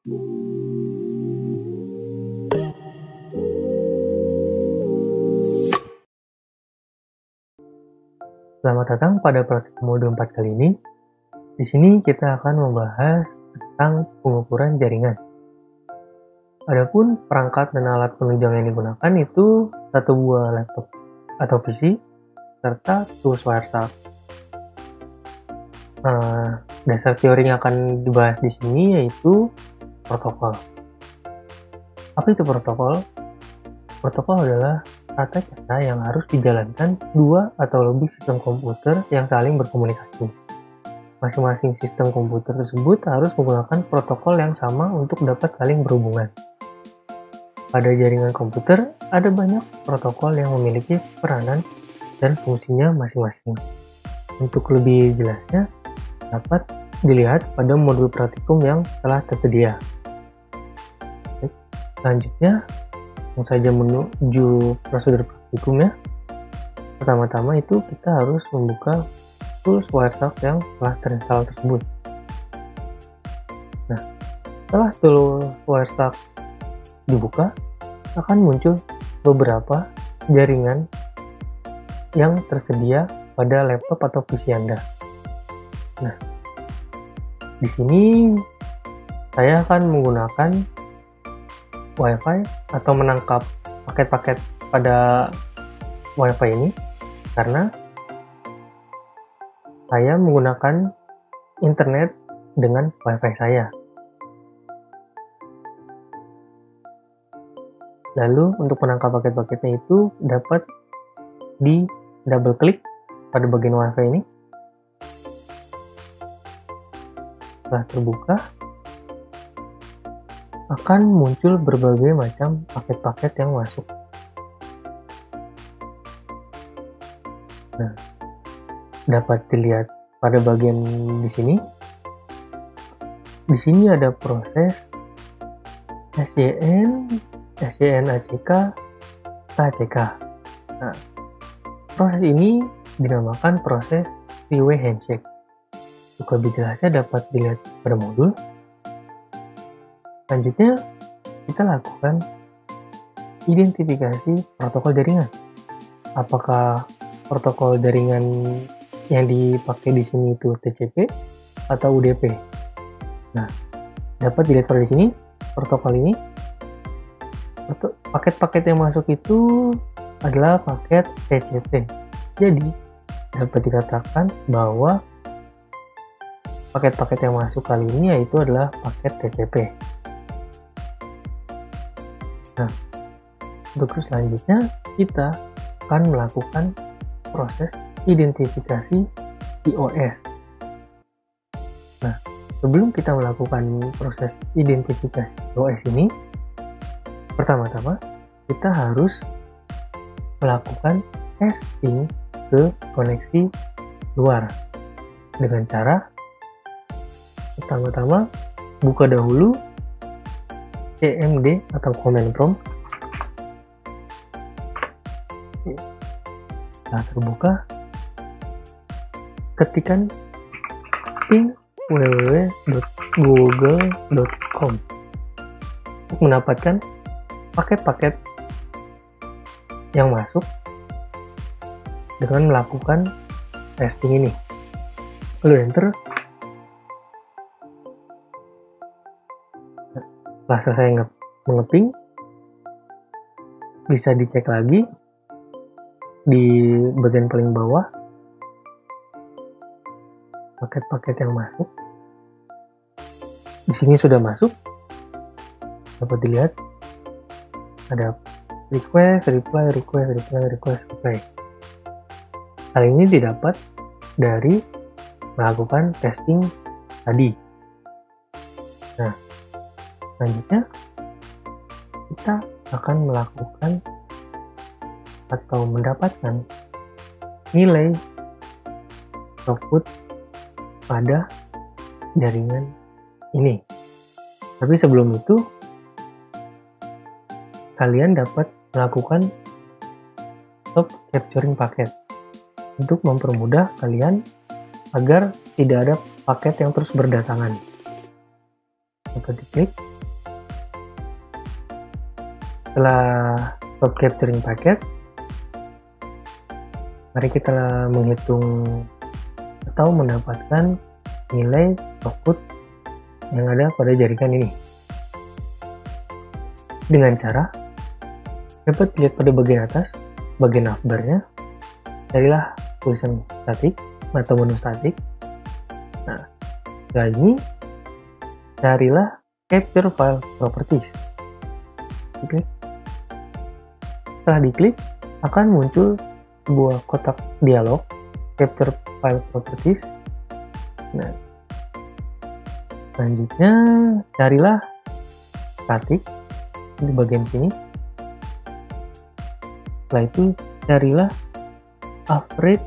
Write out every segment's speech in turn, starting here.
Selamat datang pada praktik mode 4 kali ini. Di sini kita akan membahas tentang pengukuran jaringan. Adapun perangkat dan alat penunjang yang digunakan itu satu buah laptop atau PC serta tools Wireshark. Dasar teori yang akan dibahas di sini yaitu protokol. Apa itu protokol? Protokol adalah tata cara yang harus dijalankan dua atau lebih sistem komputer yang saling berkomunikasi. Masing-masing sistem komputer tersebut harus menggunakan protokol yang sama untuk dapat saling berhubungan. Pada jaringan komputer, ada banyak protokol yang memiliki peranan dan fungsinya masing-masing. Untuk lebih jelasnya, dapat dilihat pada modul praktikum yang telah tersedia. Selanjutnya, langsung saja menuju prosedur praktikumnya. Pertama-tama itu kita harus membuka tools Wireshark yang telah terinstall tersebut. Nah, setelah tools Wireshark dibuka, akan muncul beberapa jaringan yang tersedia pada laptop atau PC Anda. Nah, di sini saya akan menggunakan WiFi atau menangkap paket-paket pada WiFi ini karena saya menggunakan internet dengan WiFi saya. Lalu untuk menangkap paket-paketnya itu dapat di double klik pada bagian WiFi ini. Setelah terbuka, akan muncul berbagai macam paket-paket yang masuk. Nah, dapat dilihat pada bagian di sini. Di sini ada proses SYN, SYN-ACK, ACK. Nah, proses ini dinamakan proses three-way handshake. Untuk lebih jelasnya dapat dilihat pada modul. Selanjutnya, kita lakukan identifikasi protokol jaringan. Apakah protokol jaringan yang dipakai di sini itu TCP atau UDP? Nah, dapat dilihat pada di sini protokol ini. Paket-paket yang masuk itu adalah paket TCP. Jadi, dapat dikatakan bahwa paket-paket yang masuk kali ini yaitu adalah paket TCP. Nah, untuk selanjutnya kita akan melakukan proses identifikasi IOS. Nah, sebelum kita melakukan proses identifikasi IOS ini, pertama-tama kita harus melakukan testing ke koneksi luar dengan cara pertama-tama buka dahulu CMD atau command prompt. Setelah terbuka, ketikkan ping www.google.com untuk mendapatkan paket-paket yang masuk dengan melakukan testing ini. Lalu enter. Setelah selesai mengeping, bisa dicek lagi di bagian paling bawah paket-paket yang masuk. Di sini sudah masuk, dapat dilihat ada request, reply, request, reply, request, reply. Hal ini didapat dari melakukan testing tadi. Nah, selanjutnya kita akan melakukan atau mendapatkan nilai output pada jaringan ini. Tapi sebelum itu, kalian dapat melakukan stop capturing paket untuk mempermudah kalian agar tidak ada paket yang terus berdatangan. Dapat diklik Setelah stop capturing paket, mari kita menghitung atau mendapatkan nilai throughput yang ada pada jaringan ini. Dengan cara dapat dilihat pada bagian atas, bagian navbarnya, carilah tulisan statik atau menu statik. Nah, setelah ini carilah capture file properties. Diklik. Setelah diklik, akan muncul sebuah kotak dialog capture file properties. Nah, selanjutnya carilah static di bagian sini. Setelah itu carilah average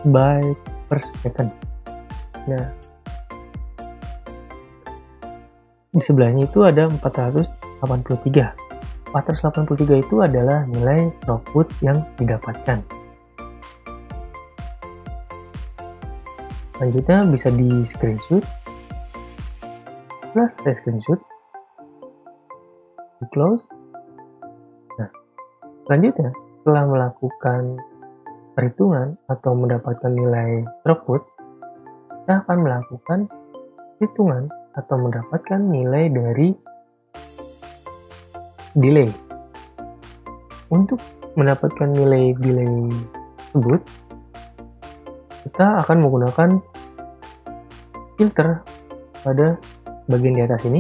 byte per second. Nah, di sebelahnya itu ada 483. 483 itu adalah nilai throughput yang didapatkan. Selanjutnya bisa di screenshot. Setelah saya screenshot, di close. Nah, selanjutnya setelah melakukan perhitungan atau mendapatkan nilai throughput, kita akan melakukan hitungan atau mendapatkan nilai dari delay. Untuk mendapatkan nilai delay tersebut, kita akan menggunakan filter pada bagian di atas ini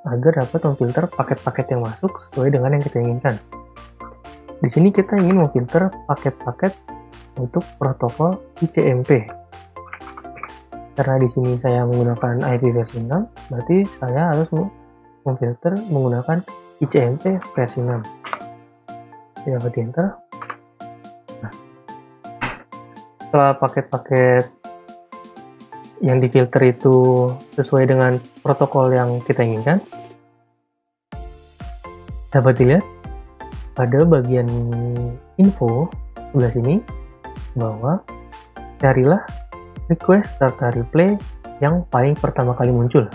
agar dapat memfilter paket-paket yang masuk sesuai dengan yang kita inginkan. Di sini kita ingin memfilter paket-paket untuk protokol ICMP. Karena di sini saya menggunakan IP versi 6, berarti saya harus memfilter menggunakan ICMP versi 6. Kita dapat enter. Nah, setelah paket-paket yang difilter itu sesuai dengan protokol yang kita inginkan, dapat dilihat pada bagian info sebelah sini bahwa carilah request serta replay yang paling pertama kali muncul.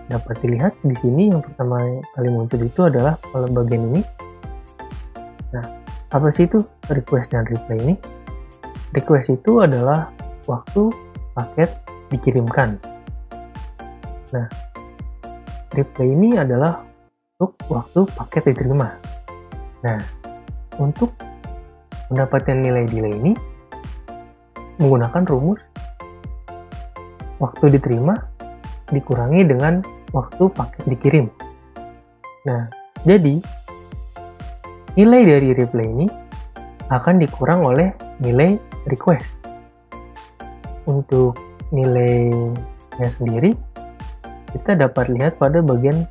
Dapat dilihat di sini yang pertama kali muncul itu adalah pada bagian ini. Nah, apa sih itu request dan replay ini? Request itu adalah waktu paket dikirimkan. Nah, replay ini adalah untuk waktu paket diterima. Nah, untuk mendapatkan nilai delay ini menggunakan rumus waktu diterima dikurangi dengan waktu paket dikirim. Nah, jadi nilai dari replay ini akan dikurang oleh nilai request. Untuk nilainya sendiri kita dapat lihat pada bagian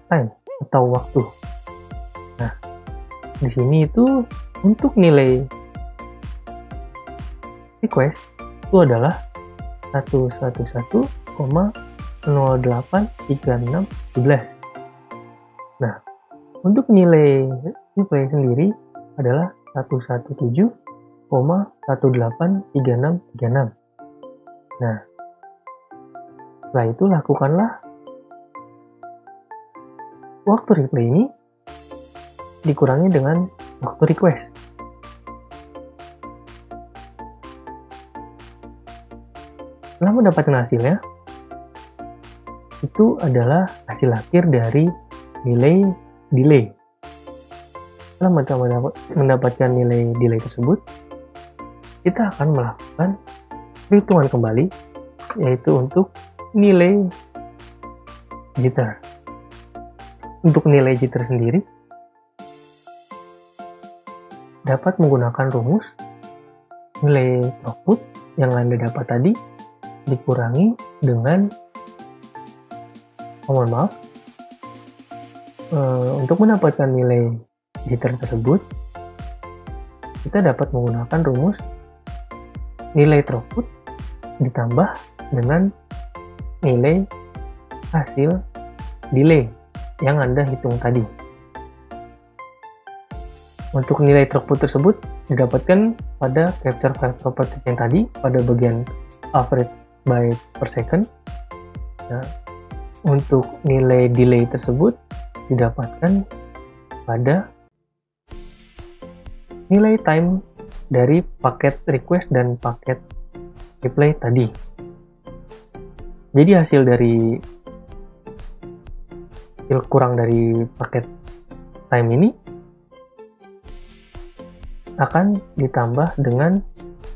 time atau waktu. Nah, di sini itu untuk nilai request itu adalah 111,083611. Nah, untuk nilai replay sendiri adalah 117,183636. Nah, setelah itu lakukanlah waktu replay ini dikurangi dengan waktu request. Setelah mendapatkan hasilnya, itu adalah hasil akhir dari nilai delay. Setelah mendapatkan nilai delay tersebut, kita akan melakukan perhitungan kembali, yaitu untuk nilai jitter. Untuk nilai jitter sendiri, dapat menggunakan rumus nilai throughput yang Anda dapat tadi dikurangi dengan untuk mendapatkan nilai jitter tersebut, kita dapat menggunakan rumus nilai throughput ditambah dengan nilai hasil delay yang Anda hitung tadi. Untuk nilai throughput tersebut didapatkan pada capture file properties yang tadi pada bagian average byte per second. Nah, untuk nilai delay tersebut didapatkan pada nilai time dari paket request dan paket reply tadi. Jadi hasil kurang dari paket time ini akan ditambah dengan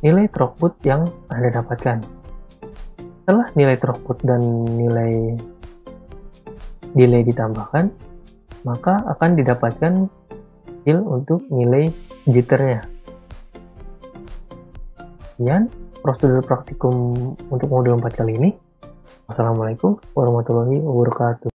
nilai throughput yang Anda dapatkan. Setelah nilai throughput dan nilai delay ditambahkan, maka akan didapatkan hasil untuk nilai jitternya. Sekian prosedur praktikum untuk modul 4 kali ini. Wassalamualaikum warahmatullahi wabarakatuh.